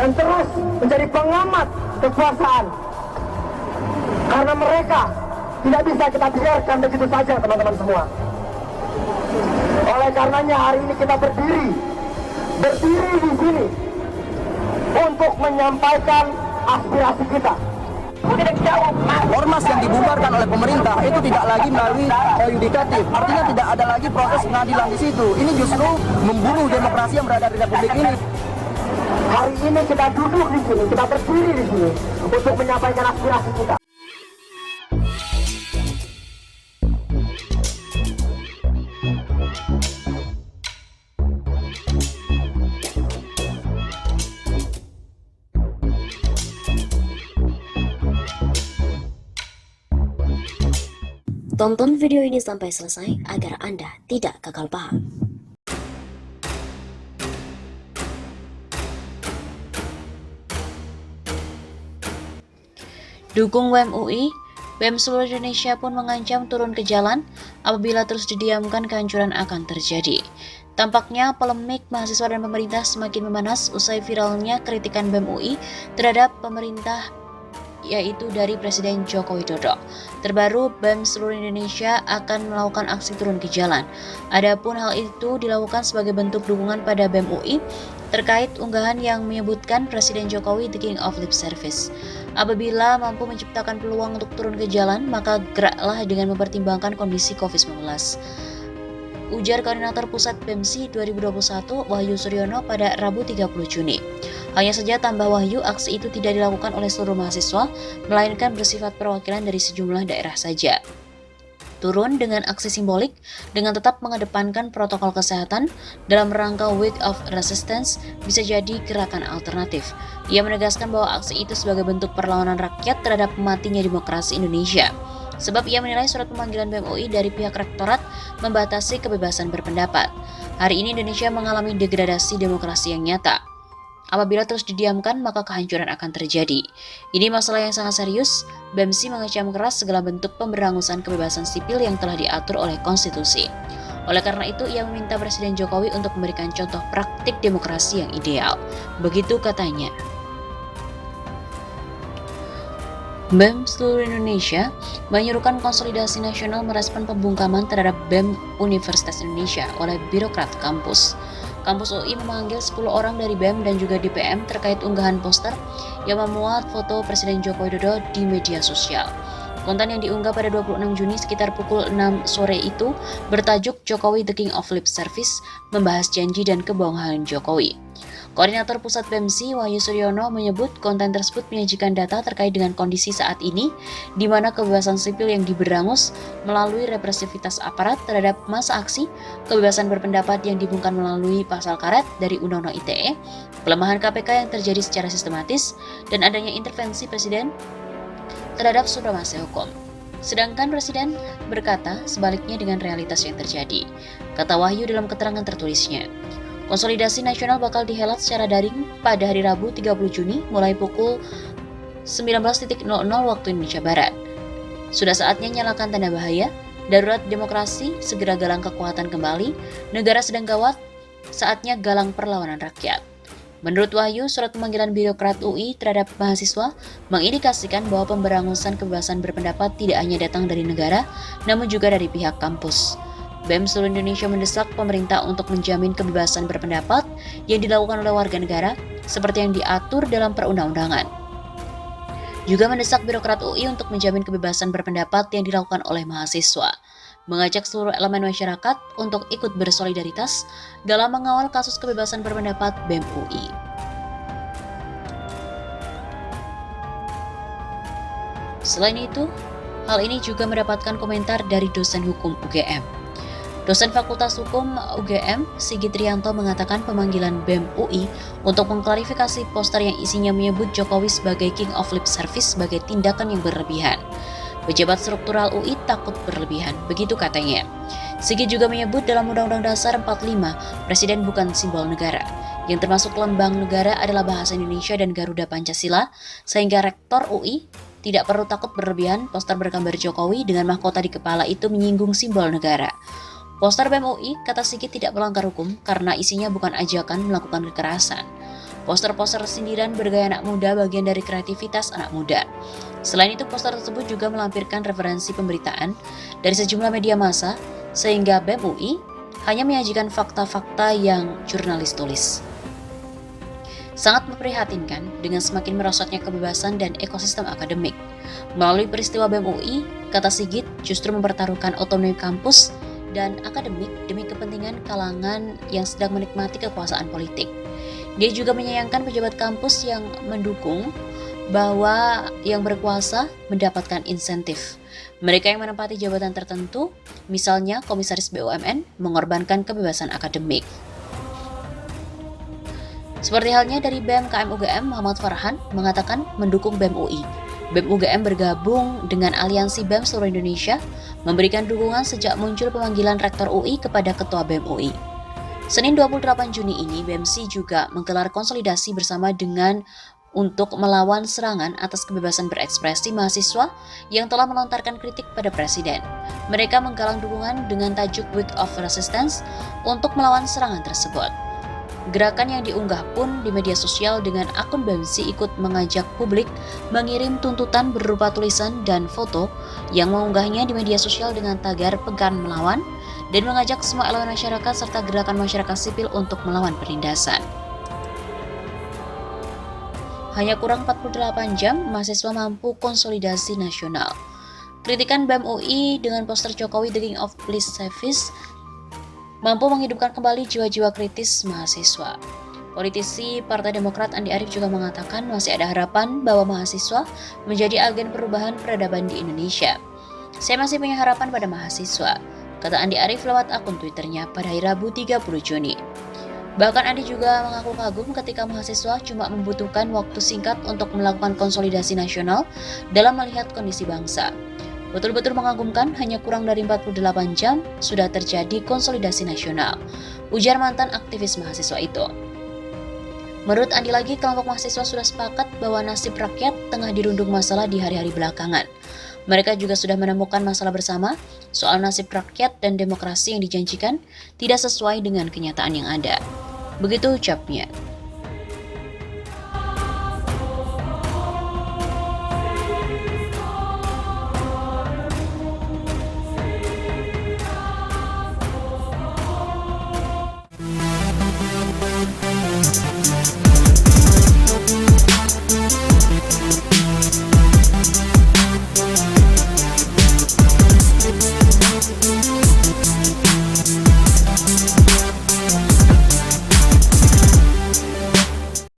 dan terus menjadi pengamat kekuasaan. Karena mereka tidak bisa kita biarkan begitu saja, teman-teman semua. Oleh karenanya hari ini kita berdiri di sini untuk menyampaikan aspirasi kita. Ormas yang dibubarkan oleh pemerintah itu tidak lagi melalui yudikatif, artinya tidak ada lagi proses pengadilan di situ. Ini justru membunuh demokrasi yang berada di Republik ini. Hari ini kita duduk di sini, kita berdiri di sini untuk menyampaikan aspirasi kita. Tonton video ini sampai selesai agar Anda tidak gagal paham. Dukung BEM UI, BEM seluruh Indonesia pun mengancam turun ke jalan apabila terus didiamkan kehancuran akan terjadi. Tampaknya polemik mahasiswa dan pemerintah semakin memanas usai viralnya kritikan BEM UI terhadap pemerintah, yaitu dari Presiden Joko Widodo. Terbaru, BEM seluruh Indonesia akan melakukan aksi turun ke jalan. Adapun hal itu dilakukan sebagai bentuk dukungan pada BEM UI terkait unggahan yang menyebutkan Presiden Jokowi the King of Lip Service. Apabila mampu menciptakan peluang untuk turun ke jalan, maka geraklah dengan mempertimbangkan kondisi COVID-19. Ujar Koordinator Pusat BEMSI 2021 Wahyu Suryono pada Rabu 30 Juni. Hanya saja tambah Wahyu, aksi itu tidak dilakukan oleh seluruh mahasiswa, melainkan bersifat perwakilan dari sejumlah daerah saja. Turun dengan aksi simbolik, dengan tetap mengedepankan protokol kesehatan dalam rangka Week of Resistance bisa jadi gerakan alternatif. Ia menegaskan bahwa aksi itu sebagai bentuk perlawanan rakyat terhadap matinya demokrasi Indonesia. Sebab ia menilai surat pemanggilan BEM UI dari pihak rektorat membatasi kebebasan berpendapat. Hari ini Indonesia mengalami degradasi demokrasi yang nyata. Apabila terus didiamkan, maka kehancuran akan terjadi. Ini masalah yang sangat serius. BEMSI mengecam keras segala bentuk pemberangusan kebebasan sipil yang telah diatur oleh konstitusi. Oleh karena itu, ia meminta Presiden Jokowi untuk memberikan contoh praktik demokrasi yang ideal. Begitu katanya. BEM seluruh Indonesia menyuruhkan konsolidasi nasional merespon pembungkaman terhadap BEM Universitas Indonesia oleh birokrat kampus. Kampus UI memanggil 10 orang dari BEM dan juga DPM terkait unggahan poster yang memuat foto Presiden Joko Widodo di media sosial. Konten yang diunggah pada 26 Juni sekitar pukul 6 sore itu bertajuk Jokowi the King of Lip Service, membahas janji dan kebohongan Jokowi. Koordinator Pusat BEMSI Wahyu Suryono menyebut konten tersebut menyajikan data terkait dengan kondisi saat ini, di mana kebebasan sipil yang diberangus melalui represivitas aparat terhadap massa aksi, kebebasan berpendapat yang dibungkam melalui pasal karet dari Undang-Undang ITE, pelemahan KPK yang terjadi secara sistematis, dan adanya intervensi Presiden terhadap supremasi hukum. Sedangkan Presiden berkata sebaliknya dengan realitas yang terjadi, kata Wahyu dalam keterangan tertulisnya. Konsolidasi nasional bakal dihelat secara daring pada hari Rabu 30 Juni mulai pukul 19.00 waktu Indonesia Barat. Sudah saatnya nyalakan tanda bahaya, darurat demokrasi, segera galang kekuatan kembali, negara sedang gawat, saatnya galang perlawanan rakyat. Menurut Wahyu, surat pemanggilan birokrat UI terhadap mahasiswa mengindikasikan bahwa pemberangusan kebebasan berpendapat tidak hanya datang dari negara, namun juga dari pihak kampus. BEM seluruh Indonesia mendesak pemerintah untuk menjamin kebebasan berpendapat yang dilakukan oleh warga negara seperti yang diatur dalam perundang-undangan. Juga mendesak birokrat UI untuk menjamin kebebasan berpendapat yang dilakukan oleh mahasiswa. Mengajak seluruh elemen masyarakat untuk ikut bersolidaritas dalam mengawal kasus kebebasan berpendapat BEM UI. Selain itu, hal ini juga mendapatkan komentar dari dosen hukum UGM. Dosen Fakultas Hukum UGM, Sigit Rianto mengatakan pemanggilan BEM UI untuk mengklarifikasi poster yang isinya menyebut Jokowi sebagai King of Lip Service sebagai tindakan yang berlebihan. Pejabat struktural UI takut berlebihan, begitu katanya. Sigit juga menyebut dalam Undang-Undang Dasar 45, Presiden bukan simbol negara. Yang termasuk lambang negara adalah bahasa Indonesia dan Garuda Pancasila, sehingga Rektor UI tidak perlu takut berlebihan poster bergambar Jokowi dengan mahkota di kepala itu menyinggung simbol negara. Poster BEM UI, kata Sigit, tidak melanggar hukum karena isinya bukan ajakan melakukan kekerasan. Poster-poster sindiran bergaya anak muda bagian dari kreativitas anak muda. Selain itu, poster tersebut juga melampirkan referensi pemberitaan dari sejumlah media massa, sehingga BEM UI hanya menyajikan fakta-fakta yang jurnalis tulis. Sangat memprihatinkan dengan semakin merosotnya kebebasan dan ekosistem akademik. Melalui peristiwa BEM UI, kata Sigit justru mempertaruhkan otonomi kampus dan akademik demi kepentingan kalangan yang sedang menikmati kekuasaan politik. Dia juga menyayangkan pejabat kampus yang mendukung bahwa yang berkuasa mendapatkan insentif. Mereka yang menempati jabatan tertentu, misalnya komisaris BUMN, mengorbankan kebebasan akademik. Seperti halnya dari BEM KM UGM, Muhammad Farhan mengatakan mendukung BEM UI. BEM UGM bergabung dengan Aliansi BEM seluruh Indonesia, memberikan dukungan sejak muncul pemanggilan Rektor UI kepada Ketua BEM UI. Senin 28 Juni ini, BEMSI juga menggelar konsolidasi bersama dengan untuk melawan serangan atas kebebasan berekspresi mahasiswa yang telah melontarkan kritik pada Presiden. Mereka menggalang dukungan dengan tajuk Week of Resistance untuk melawan serangan tersebut. Gerakan yang diunggah pun di media sosial dengan akun BEMSI ikut mengajak publik mengirim tuntutan berupa tulisan dan foto yang mengunggahnya di media sosial dengan tagar Pekan Melawan dan mengajak semua elemen masyarakat serta gerakan masyarakat sipil untuk melawan penindasan. Hanya kurang 48 jam, mahasiswa mampu konsolidasi nasional. Kritikan BEM UI dengan poster Jokowi The King of Police Service mampu menghidupkan kembali jiwa-jiwa kritis mahasiswa. Politisi Partai Demokrat Andi Arief juga mengatakan masih ada harapan bahwa mahasiswa menjadi agen perubahan peradaban di Indonesia. Saya masih punya harapan pada mahasiswa, kata Andi Arief lewat akun Twitternya pada hari Rabu 30 Juni. Bahkan Andi juga mengaku kagum ketika mahasiswa cuma membutuhkan waktu singkat untuk melakukan konsolidasi nasional dalam melihat kondisi bangsa. Betul-betul mengagumkan, hanya kurang dari 48 jam sudah terjadi konsolidasi nasional, ujar mantan aktivis mahasiswa itu. Menurut Andi lagi, kelompok mahasiswa sudah sepakat bahwa nasib rakyat tengah dirundung masalah di hari-hari belakangan. Mereka juga sudah menemukan masalah bersama soal nasib rakyat dan demokrasi yang dijanjikan tidak sesuai dengan kenyataan yang ada. Begitu ucapnya.